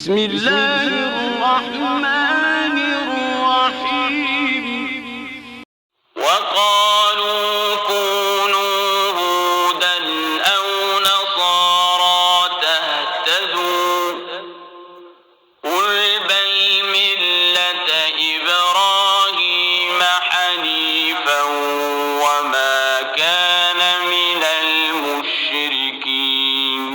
بسم الله الرحمن الرحيم وقالوا كونوا هودا أو نصارى تهتدوا قل بل ملة إبراهيم حنيفا وما كان من المشركين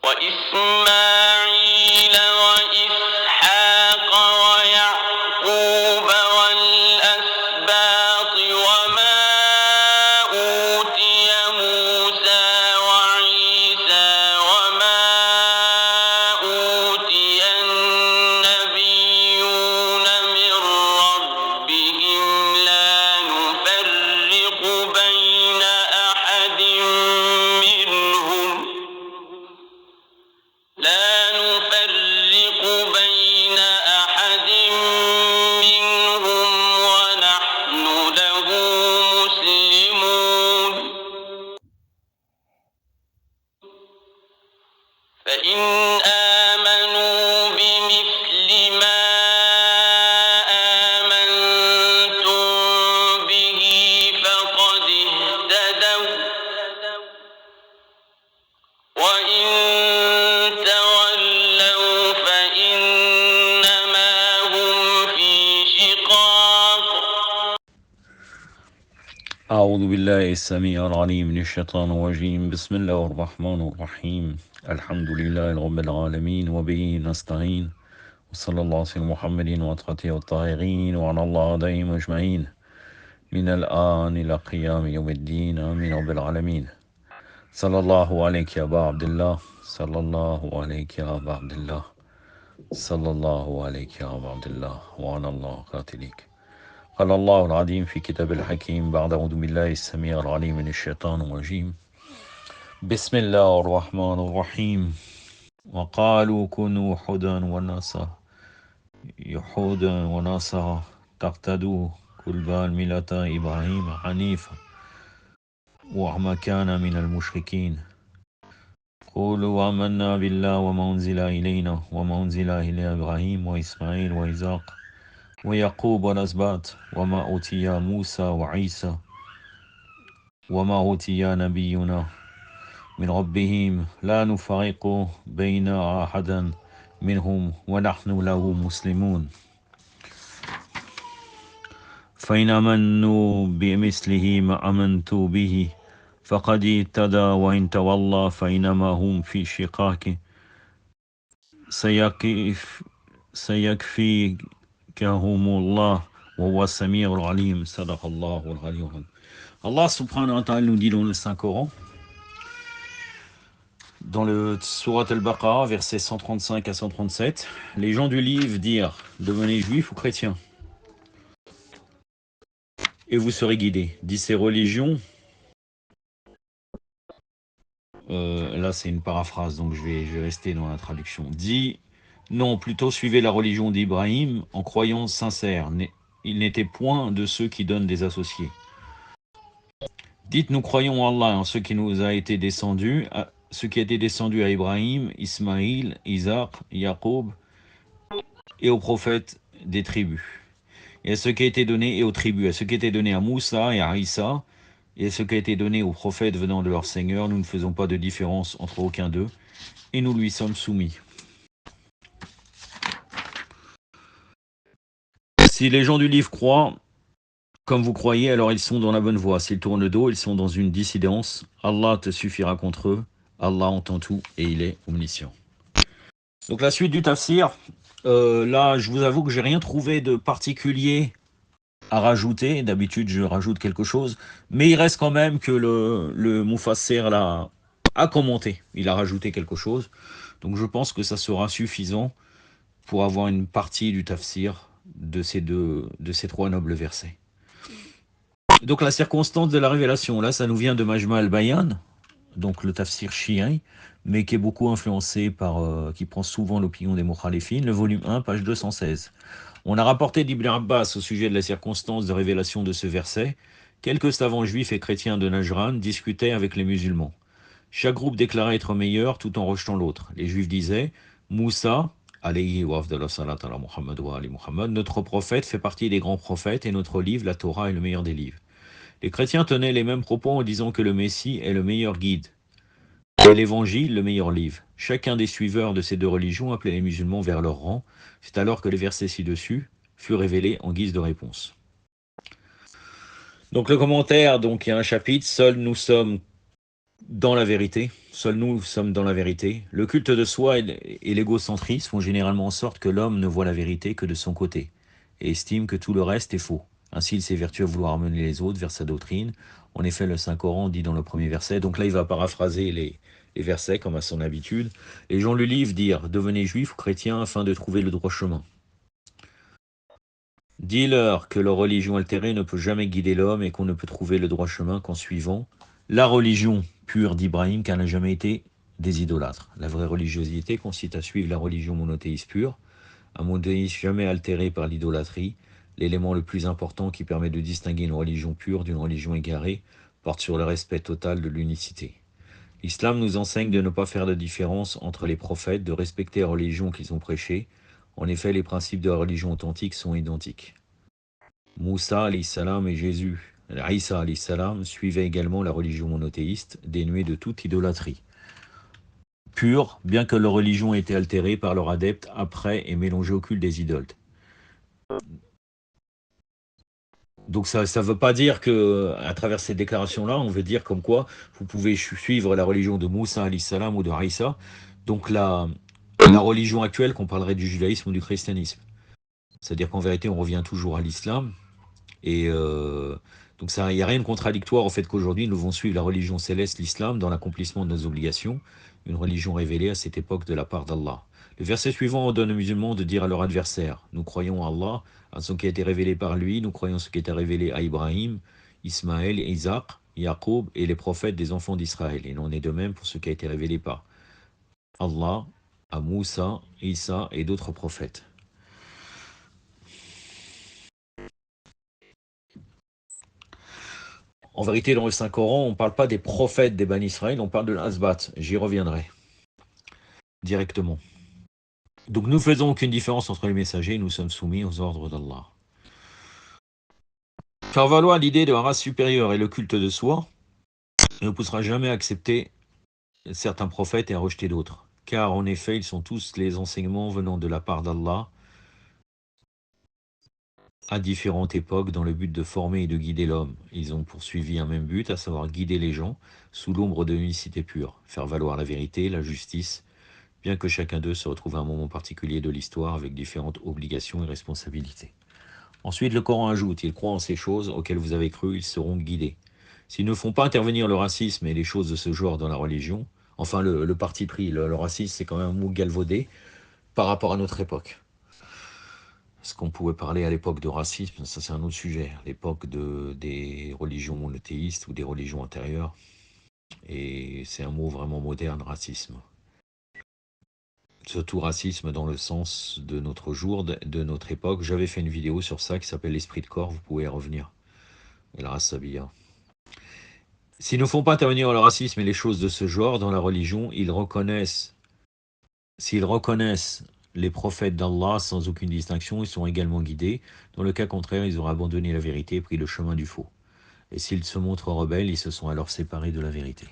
وإسماعيل وإسحاق ويعقوب والأسباط وما أوتي موسى وعيسى وما أوتي النبيون من ربهم لا نفرق بين أحد منهم ونحن له مسلمون فإن آمنوا بمثل ما آمنتم به فقد اهتدوا وإن تولوا فإنما هم في شقاق. أعوذ بالله السميع العليم من الشيطان الرجيم. بسم الله الرحمن الرحيم. الحمد لله رب العالمين وبه نستعين وصلى الله على سيدنا محمد وأطهاره الطاهرين وعلى الله دائم أجمعين من الآن إلى قيام يوم الدين آمين رب العالمين. صلى الله عليك يا أبا عبد الله، صلى الله عليك يا أبا عبد الله، صلى الله عليك يا أبا عبد الله وعلى الله قاتليك. قال الله العظيم في كتاب الحكيم بعد أعوذ بالله السميع العليم من الشيطان الرجيم. بسم الله الرحمن الرحيم. وقالوا كونوا هودا ونصارى تهتدوا قل بل ملة إبراهيم حنيفا وما كان من المشركين قولوا آمنا بالله وما أنزل إلينا وما أنزل إلى إبراهيم وإسماعيل وإسحاق ويعقوب والأسباط وما أوتي موسى وعيسى وما أوتي نبينا من ربهم لا نفرق بين أحد منهم ونحن له مسلمون فإن آمنوا بمثله ما آمنت به فقد اهتدى وإن تولوا فإنما هم في شقاق سيكفيكهم الله وهو السميع العليم. صدق الله العلي العظيم. Allah subhanahu wa ta'ala nous dit dans le Saint-Coran, dans le Surat al-Baqarah, versets 135 à 137, les gens du livre dirent « Devenez juifs ou chrétiens, et vous serez guidés. » Dit ces religions, là c'est une paraphrase, donc je vais rester dans la traduction. Dit non, plutôt suivez la religion d'Ibrahim en croyant sincère. Il n'était point de ceux qui donnent des associés. Dites, nous croyons en Allah, en ce qui nous a été descendu, ce qui a été descendu à Ibrahim, Ismaïl, Isaac, Jacob, et aux prophètes des tribus. Et à ce qui a été donné, et aux tribus, à ce qui a été donné à Moussa et à Issa, et à ce qui a été donné aux prophètes venant de leur Seigneur, nous ne faisons pas de différence entre aucun d'eux, et nous lui sommes soumis. Si les gens du livre croient comme vous croyez, alors ils sont dans la bonne voie. S'ils tournent le dos, ils sont dans une dissidence. Allah te suffira contre eux. Allah entend tout et il est omniscient. Donc la suite du tafsir. Là, je vous avoue que j'ai rien trouvé de particulier à rajouter. D'habitude, je rajoute quelque chose. Mais il reste quand même que le Mufassir là a commenté. Il a rajouté quelque chose. Donc je pense que ça sera suffisant pour avoir une partie du tafsir de ces trois nobles versets. Donc la circonstance de la révélation, là, ça nous vient de Majma al-Bayan, donc le tafsir chiite, mais qui est beaucoup influencé qui prend souvent l'opinion des Mukhalifines, le volume 1, page 216. On a rapporté d'Ibn Abbas au sujet de la circonstance de révélation de ce verset. Quelques savants juifs et chrétiens de Najran discutaient avec les musulmans. Chaque groupe déclarait être meilleur tout en rejetant l'autre. Les juifs disaient « Moussa, alayhi wa afdallah salat ala Muhammad wa ali Muhammad, notre prophète fait partie des grands prophètes et notre livre, la Torah, est le meilleur des livres. » Les chrétiens tenaient les mêmes propos en disant que le Messie est le meilleur guide et l'Évangile le meilleur livre. Chacun des suiveurs de ces deux religions appelait les musulmans vers leur rang. C'est alors que les versets ci-dessus furent révélés en guise de réponse. Donc le commentaire, donc il y a un chapitre, seuls nous sommes dans la vérité, seuls nous sommes dans la vérité. Le culte de soi et l'égocentrisme font généralement en sorte que l'homme ne voit la vérité que de son côté et estime que tout le reste est faux. Ainsi, il s'évertue à vouloir amener les autres vers sa doctrine. En effet, le Saint-Coran dit dans le premier verset, donc là il va paraphraser les versets comme à son habitude. Les gens le livrent dire, devenez juifs ou chrétiens afin de trouver le droit chemin. Dis-leur que leur religion altérée ne peut jamais guider l'homme et qu'on ne peut trouver le droit chemin qu'en suivant la religion pure d'Ibrahim, qui n'a jamais été des idolâtres. La vraie religiosité consiste à suivre la religion monothéiste pure, un monothéisme jamais altéré par l'idolâtrie. L'élément le plus important qui permet de distinguer une religion pure d'une religion égarée porte sur le respect total de l'unicité. L'islam nous enseigne de ne pas faire de différence entre les prophètes, de respecter la religion qu'ils ont prêchée. En effet, les principes de la religion authentique sont identiques. Moussa alayhi salam et Jésus, Isa alayhi salam, suivaient également la religion monothéiste, dénuée de toute idolâtrie. Pure, bien que leur religion ait été altérée par leurs adeptes après et mélangée au culte des idoles. Donc ça ne veut pas dire que, à travers ces déclarations-là, on veut dire comme quoi vous pouvez suivre la religion de Moussa alayhi salam ou de Isa, donc la religion actuelle qu'on parlerait du judaïsme ou du christianisme. C'est-à-dire qu'en vérité, on revient toujours à l'islam. Et donc il n'y a rien de contradictoire au fait qu'aujourd'hui, nous devons suivre la religion céleste, l'islam, dans l'accomplissement de nos obligations, une religion révélée à cette époque de la part d'Allah. Le verset suivant ordonne aux musulmans de dire à leur adversaire, nous croyons à Allah, à ce qui a été révélé par lui, nous croyons ce qui a été révélé à Ibrahim, Ismaël, Isaac, Jacob et les prophètes des enfants d'Israël. Et il en est de même pour ce qui a été révélé par Allah, à Moussa, Isa et d'autres prophètes. En vérité, dans le Saint-Coran, on ne parle pas des prophètes des Bani Israël, on parle de l'Asbat. J'y reviendrai directement. Donc nous faisons aucune différence entre les messagers, nous sommes soumis aux ordres d'Allah. Faire valoir l'idée de la race supérieure et le culte de soi ne poussera jamais à accepter certains prophètes et à rejeter d'autres. Car en effet, ils sont tous les enseignements venant de la part d'Allah à différentes époques dans le but de former et de guider l'homme. Ils ont poursuivi un même but, à savoir guider les gens sous l'ombre de l'unicité pure, faire valoir la vérité, la justice, bien que chacun d'eux se retrouve à un moment particulier de l'histoire avec différentes obligations et responsabilités. Ensuite, le Coran ajoute, ils croient en ces choses auxquelles vous avez cru, ils seront guidés. S'ils ne font pas intervenir le racisme et les choses de ce genre dans la religion, enfin le parti pris, le racisme c'est quand même un mot galvaudé par rapport à notre époque. Est-ce qu'on pouvait parler à l'époque de racisme? Ça, c'est un autre sujet. À l'époque des religions monothéistes ou des religions antérieures. Et c'est un mot vraiment moderne, racisme. Surtout racisme dans le sens de notre jour, de notre époque. J'avais fait une vidéo sur ça qui s'appelle l'esprit de corps, vous pouvez y revenir. El Rassabia. S'ils ne font pas intervenir le racisme et les choses de ce genre dans la religion, s'ils reconnaissent les prophètes d'Allah sans aucune distinction, ils sont également guidés. Dans le cas contraire, ils auraient abandonné la vérité et pris le chemin du faux. Et s'ils se montrent rebelles, ils se sont alors séparés de la vérité.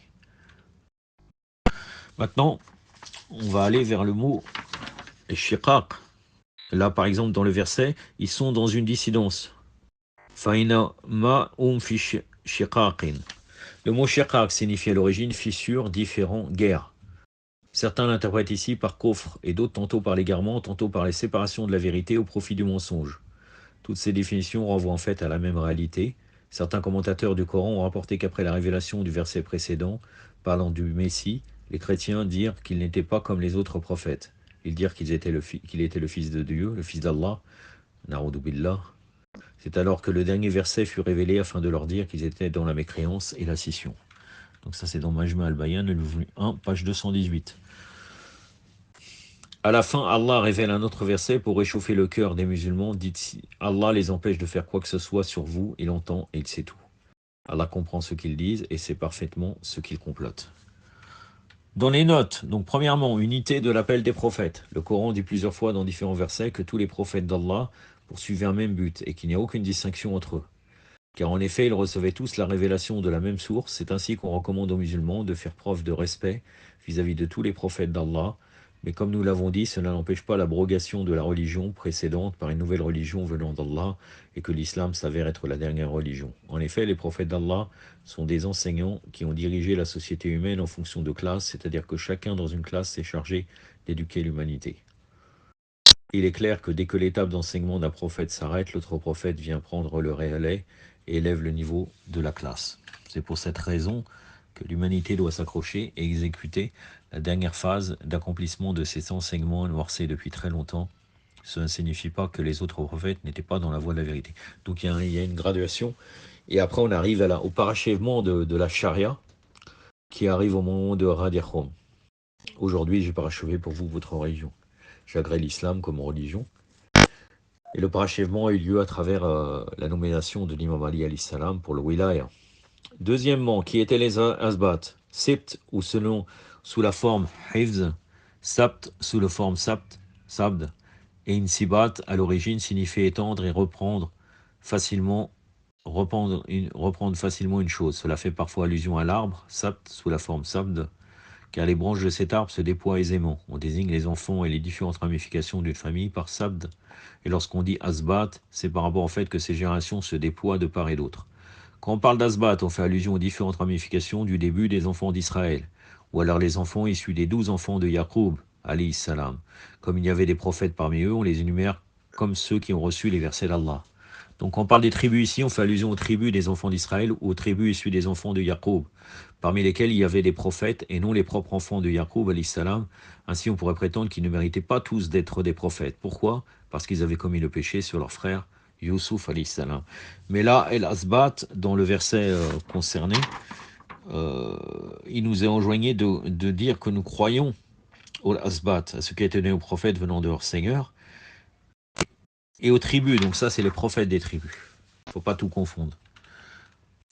Maintenant, on va aller vers le mot shiqaq. Là, par exemple, dans le verset, ils sont dans une dissidence. Faina ma fi shiqaqin. Le mot shiqaq signifie à l'origine fissure, différent, guerre. Certains l'interprètent ici par kofr et d'autres tantôt par l'égarement, tantôt par les séparations de la vérité au profit du mensonge. Toutes ces définitions renvoient en fait à la même réalité. Certains commentateurs du Coran ont rapporté qu'après la révélation du verset précédent, parlant du Messie, les chrétiens dirent qu'il n'était pas comme les autres prophètes. Ils dirent qu'il était le fils de Dieu, le fils d'Allah. Na'udhu billah. C'est alors que le dernier verset fut révélé afin de leur dire qu'ils étaient dans la mécréance et la scission. Donc ça c'est dans Majma al-Bayan, le volume 1, page 218. À la fin, Allah révèle un autre verset pour réchauffer le cœur des musulmans. Dites, Allah les empêche de faire quoi que ce soit sur vous, il entend et il sait tout. Allah comprend ce qu'ils disent et sait parfaitement ce qu'ils complotent. Dans les notes, donc premièrement, unité de l'appel des prophètes. Le Coran dit plusieurs fois dans différents versets que tous les prophètes d'Allah poursuivaient un même but et qu'il n'y a aucune distinction entre eux. Car en effet, ils recevaient tous la révélation de la même source. C'est ainsi qu'on recommande aux musulmans de faire preuve de respect vis-à-vis de tous les prophètes d'Allah. Mais comme nous l'avons dit, cela n'empêche pas l'abrogation de la religion précédente par une nouvelle religion venant d'Allah et que l'islam s'avère être la dernière religion. En effet, les prophètes d'Allah sont des enseignants qui ont dirigé la société humaine en fonction de classes, c'est-à-dire que chacun dans une classe s'est chargé d'éduquer l'humanité. Il est clair que dès que l'étape d'enseignement d'un prophète s'arrête, l'autre prophète vient prendre le relais et élève le niveau de la classe. C'est pour cette raison que l'humanité doit s'accrocher et exécuter la dernière phase d'accomplissement de ces enseignements amorcés depuis très longtemps. Cela ne signifie pas que les autres prophètes n'étaient pas dans la voie de la vérité. Donc il y a une graduation. Et après on arrive au parachèvement de la charia qui arrive au moment de Radir-Khum. Aujourd'hui j'ai parachevé pour vous votre religion. J'agrée l'islam comme religion. Et le parachèvement a eu lieu à travers la nomination de l'imam Ali alayhi salam pour le wilaya. Deuxièmement, qui étaient les asbat? Sibt ou selon sous la forme hifz, sabt sous la forme sabd, et insibat à l'origine signifie étendre et reprendre facilement une chose. Cela fait parfois allusion à l'arbre, sabt sous la forme sabd, car les branches de cet arbre se déploient aisément. On désigne les enfants et les différentes ramifications d'une famille par sabd, et lorsqu'on dit asbat, c'est par rapport au fait que ces générations se déploient de part et d'autre. Quand on parle d'asbat, on fait allusion aux différentes ramifications du début des enfants d'Israël, ou alors les enfants issus des 12 enfants de Yaqub, alayhi salam. Comme il y avait des prophètes parmi eux, on les énumère comme ceux qui ont reçu les versets d'Allah. Donc quand on parle des tribus ici, on fait allusion aux tribus des enfants d'Israël ou aux tribus issues des enfants de Yaqub, parmi lesquels il y avait des prophètes et non les propres enfants de Yaqub, alayhi salam. Ainsi, on pourrait prétendre qu'ils ne méritaient pas tous d'être des prophètes. Pourquoi? Parce qu'ils avaient commis le péché sur leur frère Youssouf alayhi salam. Mais là, El Asbat, dans le verset concerné, il nous est enjoigné de dire que nous croyons au Asbat, à ce qui a été donné aux prophètes venant de leur Seigneur, et aux tribus. Donc ça, c'est les prophètes des tribus. Il ne faut pas tout confondre.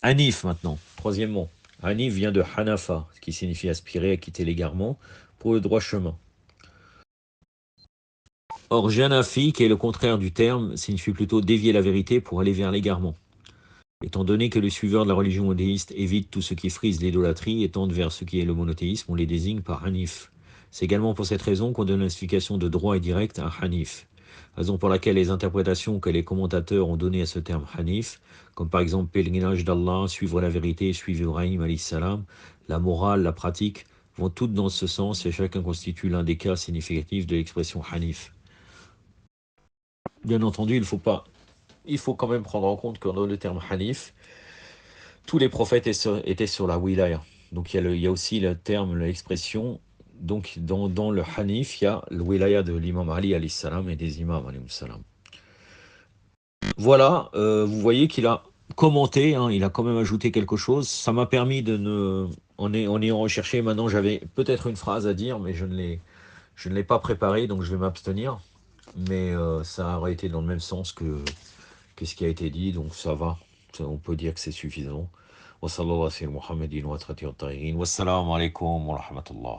Hanif maintenant, troisièmement. Hanif vient de Hanafa, ce qui signifie aspirer à quitter l'égarement pour le droit chemin. Or, Janafi, qui est le contraire du terme, signifie plutôt dévier la vérité pour aller vers l'égarement. Étant donné que les suiveurs de la religion monothéiste évitent tout ce qui frise l'idolâtrie et tendent vers ce qui est le monothéisme, on les désigne par Hanif. C'est également pour cette raison qu'on donne l'insignification de droit et direct à Hanif. Raison pour laquelle les interprétations que les commentateurs ont données à ce terme Hanif, comme par exemple pèlerinage d'Allah, suivre la vérité, suivre Ibrahim alayhi salam, la morale, la pratique, vont toutes dans ce sens et chacun constitue l'un des cas significatifs de l'expression Hanif. Bien entendu, il faut quand même prendre en compte que dans le terme Hanif, tous les prophètes étaient sur la wilaya. Donc il y a aussi le terme, l'expression. Donc dans le Hanif, il y a le wilaya de l'imam Ali alayhi salam et des imams alayhi salam. Voilà, vous voyez qu'il a commenté, il a quand même ajouté quelque chose. Ça m'a permis en ayant recherché, maintenant j'avais peut-être une phrase à dire, mais je ne l'ai pas préparée, donc je vais m'abstenir. Mais ça aurait été dans le même sens que ce qui a été dit, donc ça va. On peut dire que c'est suffisant. Wa sallallahu ala Muhammadin wa wassalamu alaikum wa rahmatullah.